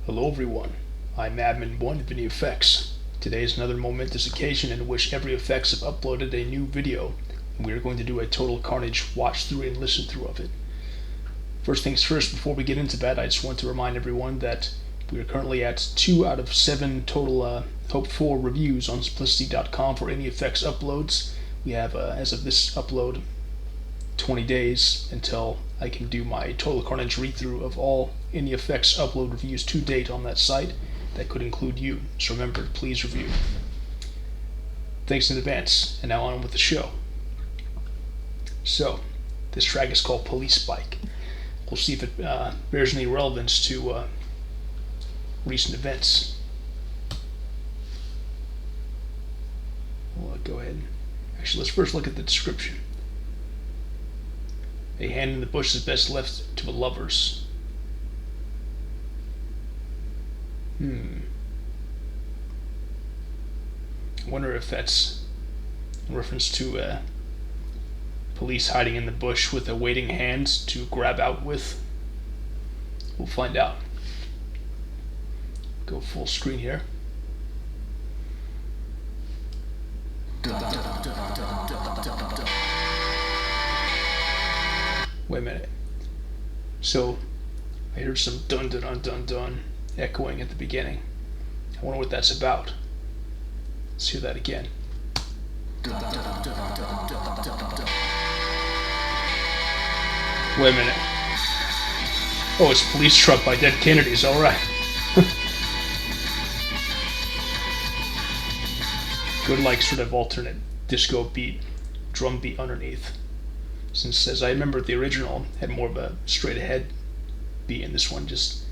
Hello everyone, I'm Admin1 of NEFX. Today is another momentous occasion in which EVRYFX have uploaded a new video, and we are going to do a total Carnage watch through and listen through of it. First things first, before we get into that, I just want to remind everyone that we are currently at 2 out of 7 total hoped for reviews on Simplicity.com for NEFX uploads. We have, as of this upload, 20 days until I can do my total Carnage read-through of all NEFX upload reviews to date on that site. That could include you, so remember, please review. Thanks in advance, and now on with the show. So, this track is called Police Bike. We'll see if it bears any relevance to recent events. We'll go ahead. Actually, let's first look at the description. A hand in the bush is best left to the lovers. I wonder if that's in reference to police hiding in the bush with a waiting hand to grab out with. We'll find out. Go full screen here. Wait a minute. So, I heard some dun dun dun dun dun echoing at the beginning. I wonder what that's about. Let's hear that again. Wait a minute. Oh, it's Police Truck by Dead Kennedys, alright. Good, like, sort of alternate disco beat, drum beat underneath. Since, as I remember, the original had more of a straight ahead beat, and this one just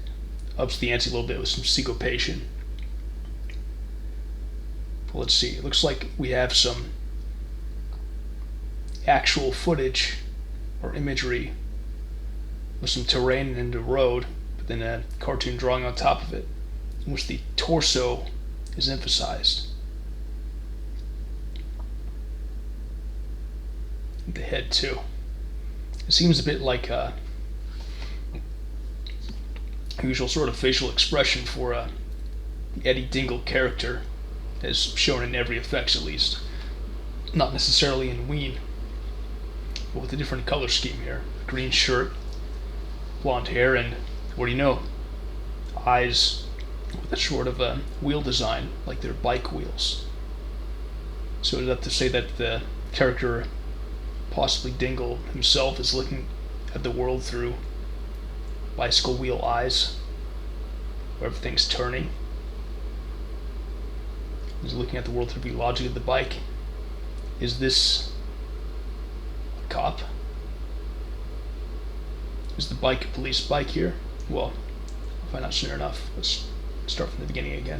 ups the ante a little bit with some syncopation. Well, let's see. It looks like we have some actual footage or imagery with some terrain and a road, but then a cartoon drawing on top of it, in which the torso is emphasized. The head too. It seems a bit like a usual sort of facial expression for the Eddie Dingle character, as shown in EVRYFX at least. Not necessarily in Ween, but with a different color scheme here. Green shirt, blonde hair, and what do you know? Eyes with a sort of a wheel design, like they're bike wheels. So is that to say that the character, possibly Dingle himself, is looking at the world through bicycle wheel eyes, where everything's turning? He's looking at the world through the logic of the bike. Is this a cop? Is the bike a police bike here? Well, I'll find out soon enough. Let's start from the beginning again.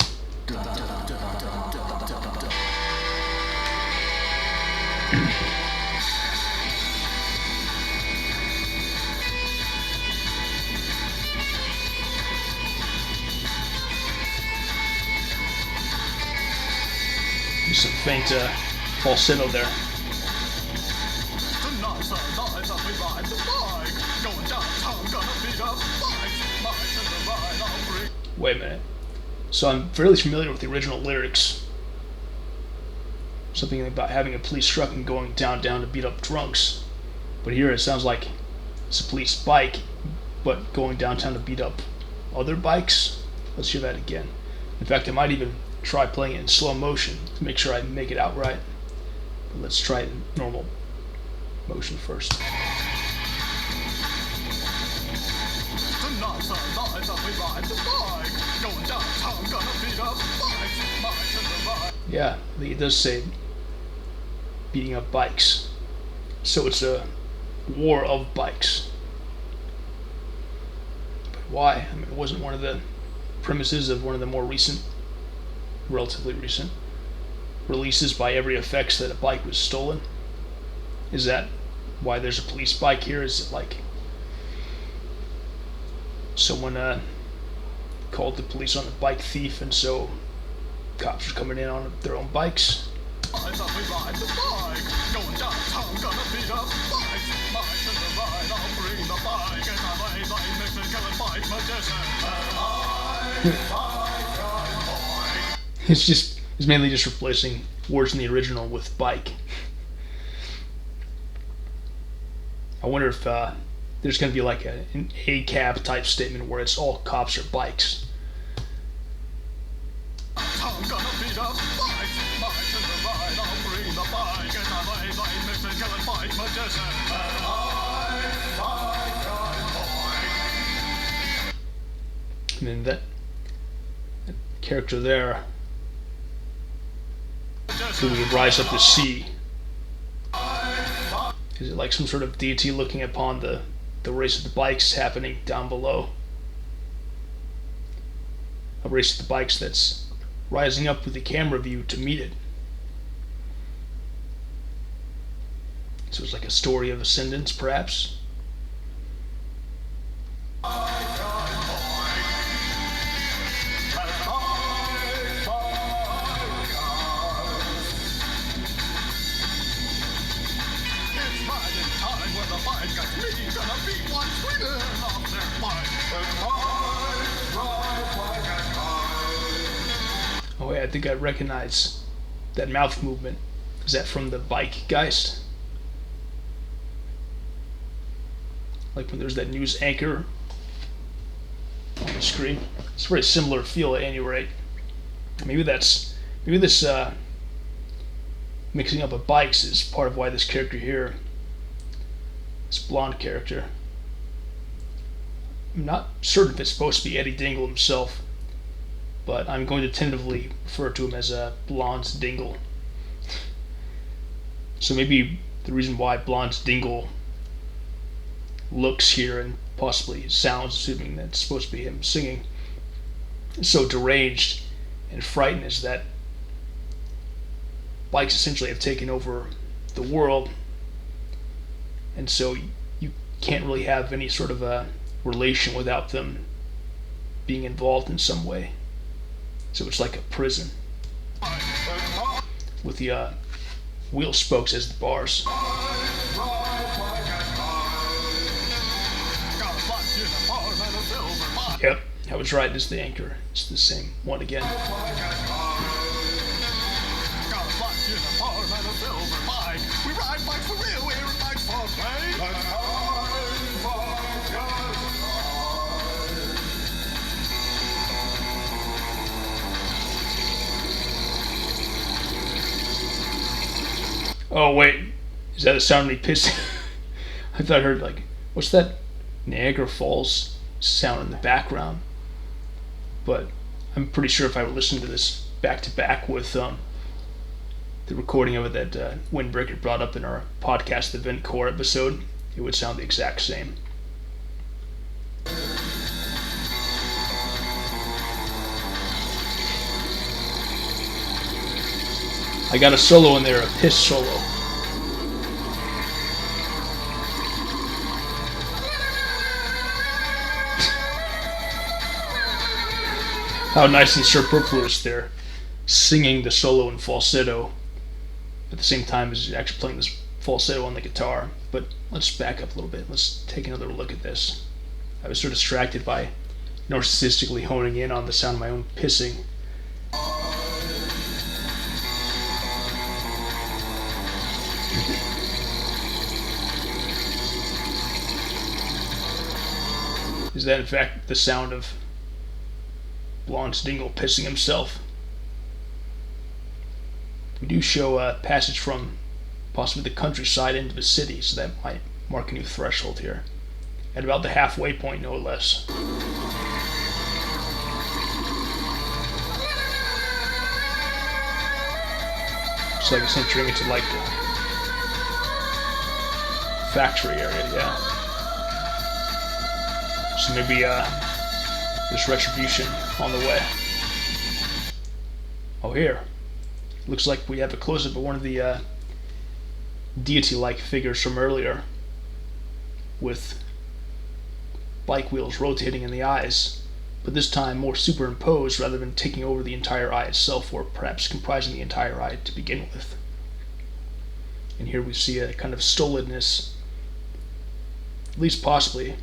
Some faint falsetto there. Wait a minute. So I'm fairly familiar with the original lyrics. Something about having a police truck and going down to beat up drunks. But here it sounds like it's a police bike, but going downtown to beat up other bikes. Let's hear that again. In fact, I might even try playing it in slow motion to make sure I make it out right. But let's try it in normal motion first. Yeah, I think it does say beating up bikes. So it's a war of bikes. But why? I mean, it wasn't one of the premises of one of the more relatively recent releases by EVRYFX that a bike was stolen? Is that why there's a police bike here? Is it like someone called the police on a bike thief, and so cops are coming in on their own bikes? It's mainly just replacing words in the original with bike. I wonder if there's going to be like an ACAB type statement where it's all cops are bikes. And then that character there, who would rise up to see. Is it like some sort of deity looking upon the race of the bikes happening down below? A race of the bikes that's rising up with the camera view to meet it. So it's like a story of ascendance, perhaps? Oh yeah, I think I recognize that mouth movement. Is that from the Bike Geist? Like when there's that news anchor on the screen. It's a very similar feel at any rate. Maybe this mixing up of bikes is part of why this character here, this blonde character, I'm not certain if it's supposed to be Eddie Dingle himself, but I'm going to tentatively refer to him as Blonde's Dingle. So maybe the reason why Blonde's Dingle looks here and possibly sounds, assuming that's supposed to be him singing, is so deranged and frightened is that bikes essentially have taken over the world, and so you can't really have any sort of a relation without them being involved in some way. So it's like a prison with the wheel spokes as the bars. Yep, I was right. It's the anchor. It's the same one again. Oh wait, is that the sound of me pissing? I thought I heard like, what's that Niagara Falls sound in the background? But I'm pretty sure if I would listen to this back to back with the recording of it that Windbreaker brought up in our podcast, the Vent Core episode, it would sound the exact same. I got a solo in there, a piss solo. How nice and superfluous they're singing the solo in falsetto at the same time as actually playing this falsetto on the guitar. But let's back up a little bit. Let's take another look at this. I was so distracted by narcissistically honing in on the sound of my own pissing. Is that in fact the sound of Blonde's Dingle pissing himself? We do show a passage from possibly the countryside into the city, so that might mark a new threshold here. At about the halfway point, no less. Looks like it's entering into like the factory area, yeah. So maybe there's retribution on the way. Oh, here. Looks like we have a close-up of one of the deity-like figures from earlier with bike wheels rotating in the eyes, but this time more superimposed rather than taking over the entire eye itself, or perhaps comprising the entire eye to begin with. And here we see a kind of stolidness, at least possibly.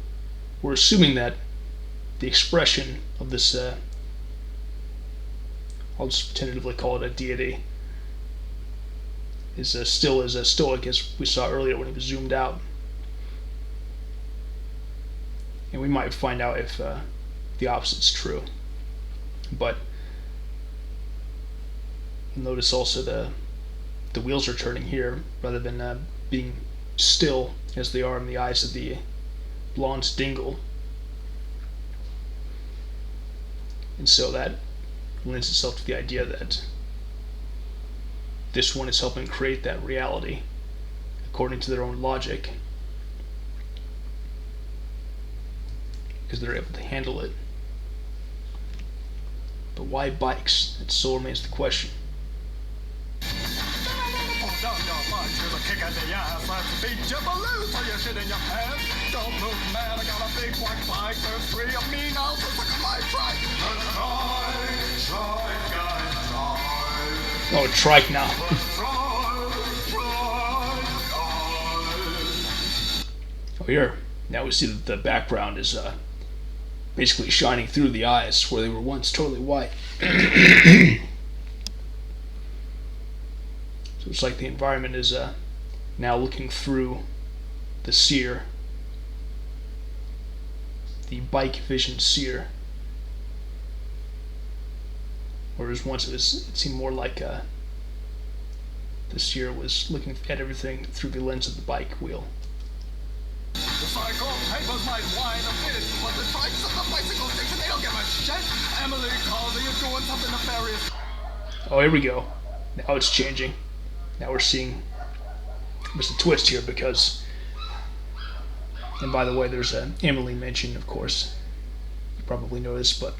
We're assuming that the expression of this I'll just tentatively call it a deity, is still as stoic as we saw earlier when he was zoomed out. And we might find out if the opposite's true. But you'll notice also the wheels are turning here rather than being still as they are in the eyes of the blonde dingle. And so that lends itself to the idea that this one is helping create that reality according to their own logic, because they're able to handle it. But why bikes? That still remains the question. Oh, trike now. Oh, here. Now we see that the background is basically shining through the eyes where they were once totally white. So it's like the environment is now looking through the seer, the bike vision seer. Whereas once it seemed more like the seer was looking at everything through the lens of the bike wheel. The cycle papers might whine a bit, but the trikes at the bicycle station, they don't give a shit. Emily calls you doing something nefarious. Oh, here we go. Now it's changing. Now we're seeing there's a twist here because, and by the way, there's an Emily mention, of course. You probably noticed, but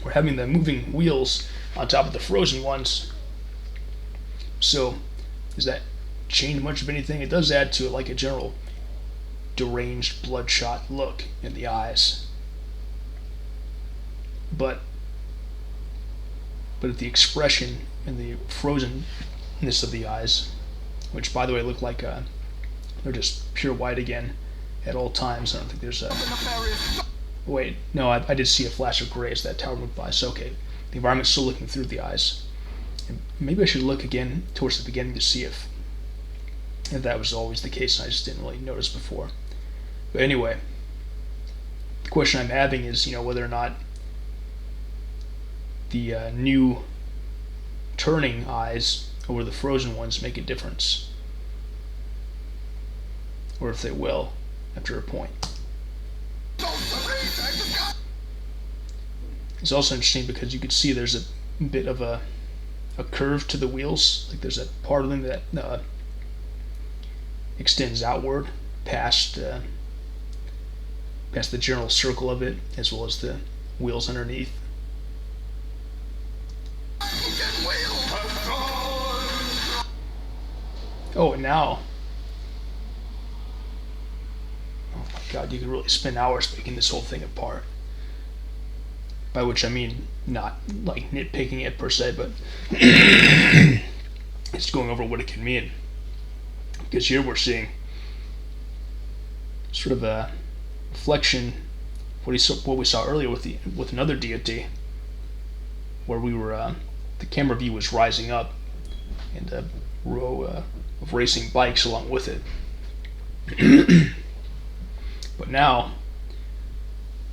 we're having the moving wheels on top of the frozen ones. So, does that change much of anything? It does add to it like a general deranged, bloodshot look in the eyes. But the expression and the frozenness of the eyes, which by the way look like they're just pure white again at all times. I don't think there's a... Wait, no, I did see a flash of gray as that tower moved by, so okay. The environment's still looking through the eyes. And maybe I should look again towards the beginning to see if that was always the case, and I just didn't really notice before. But anyway, the question I'm having is, whether or not the new turning eyes over the frozen ones make a difference, or if they will after a point. It's also interesting because you can see there's a bit of a curve to the wheels. Like there's a part of them that extends outward past the general circle of it, as well as the wheels underneath. Oh, and now, oh my God, you could really spend hours picking this whole thing apart. By which I mean not like nitpicking it per se, but it's going over what it can mean. Because here we're seeing sort of a reflection of what we saw earlier with another deity, where we were the camera view was rising up, and a row of racing bikes along with it. But now,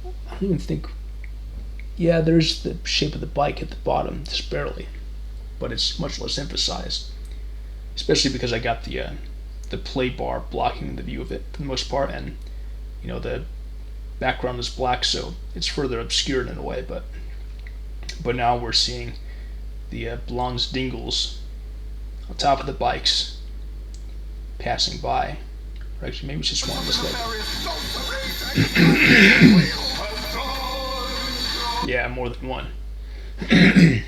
I don't even think. Yeah, there's the shape of the bike at the bottom, just barely, but it's much less emphasized. Especially because I got the play bar blocking the view of it for the most part, and the background is black, so it's further obscured in a way. But now we're seeing the blonde dingles on top of the bikes passing by. Or actually, maybe it's just one of us. Yeah, more than one. And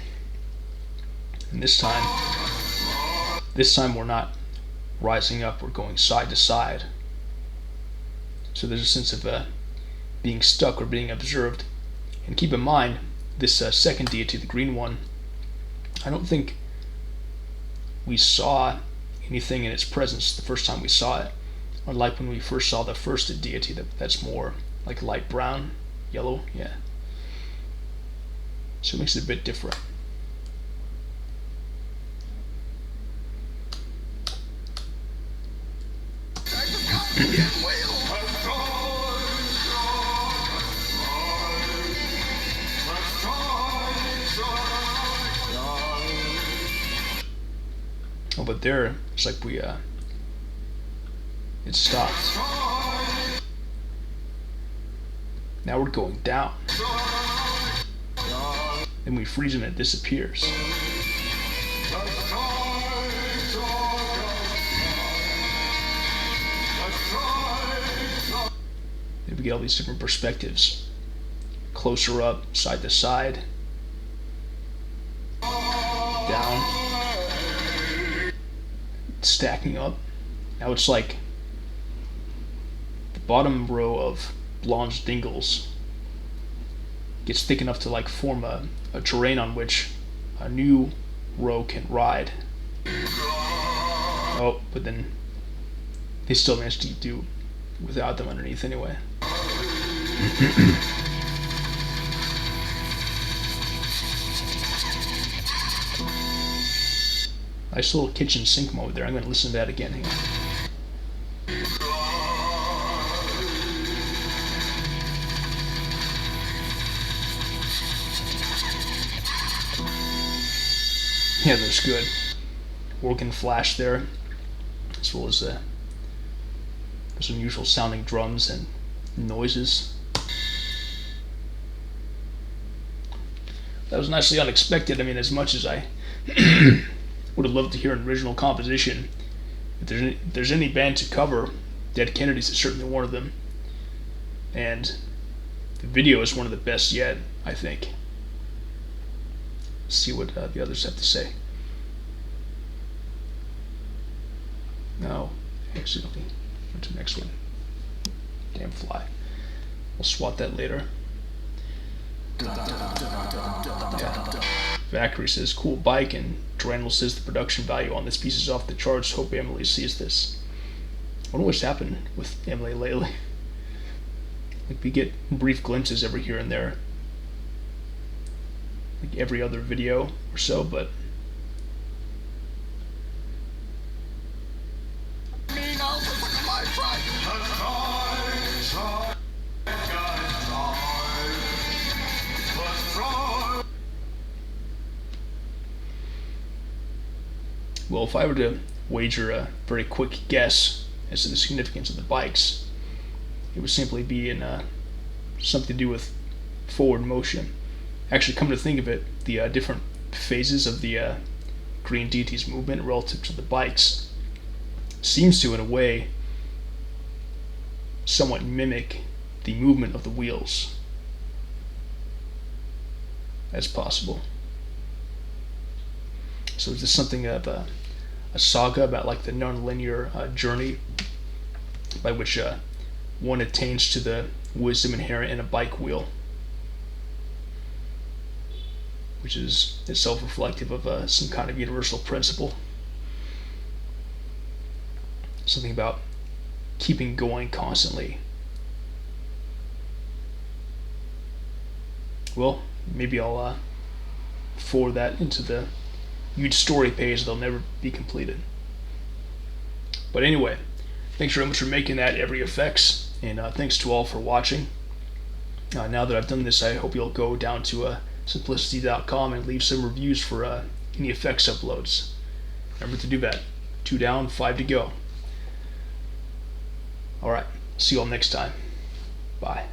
this time we're not rising up, we're going side to side. So there's a sense of being stuck or being observed. And keep in mind, this second deity, the green one, I don't think we saw anything in its presence the first time we saw it. Unlike when we first saw the first deity, that's more like light brown, yellow, yeah. So it makes it a bit different. Oh, but there, it's like it stopped. Now we're going down. Then we freeze and it disappears. Then we get all these different perspectives. Closer up, side to side. Down. Stacking up. Now it's like the bottom row of Blanche Dingles gets thick enough to like form a terrain on which a new row can ride. Oh, but then they still managed to do without them underneath anyway. Nice little kitchen sink mode there. I'm going to listen to that again. Hang on. Yeah, that's good. Organ flash there, as well as some unusual sounding drums and noises. That was nicely unexpected. I mean, as much as I would have loved to hear an original composition, if there's any band to cover, Dead Kennedys is certainly one of them. And the video is one of the best yet, I think. Let's see what the others have to say. No, accidentally went to the next one. Damn fly. We'll swat that later. Yeah. Valkyrie says, cool bike, and Durandal says the production value on this piece is off the charts. Hope Emily sees this. I wonder what's happened with Emily lately. Like, we get brief glimpses every here and there, like every other video or so, but well, if I were to wager a very quick guess as to the significance of the bikes, it would simply be in something to do with forward motion. Actually, come to think of it, the different phases of the Green Deity's movement relative to the bikes seems to, in a way, somewhat mimic the movement of the wheels. That's possible. So is this something of a saga about like the non-linear journey by which one attains to the wisdom inherent in a bike wheel, which is itself reflective of some kind of universal principle? Something about keeping going constantly. Well, maybe I'll forward that into the huge story page that'll never be completed. But anyway, thanks very much for making that EVRYFX, and thanks to all for watching. Now that I've done this, I hope you'll go down to simplicity.com and leave some reviews for NEFX uploads. Remember to do that. 2 down, 5 to go. Alright, see you all next time. Bye.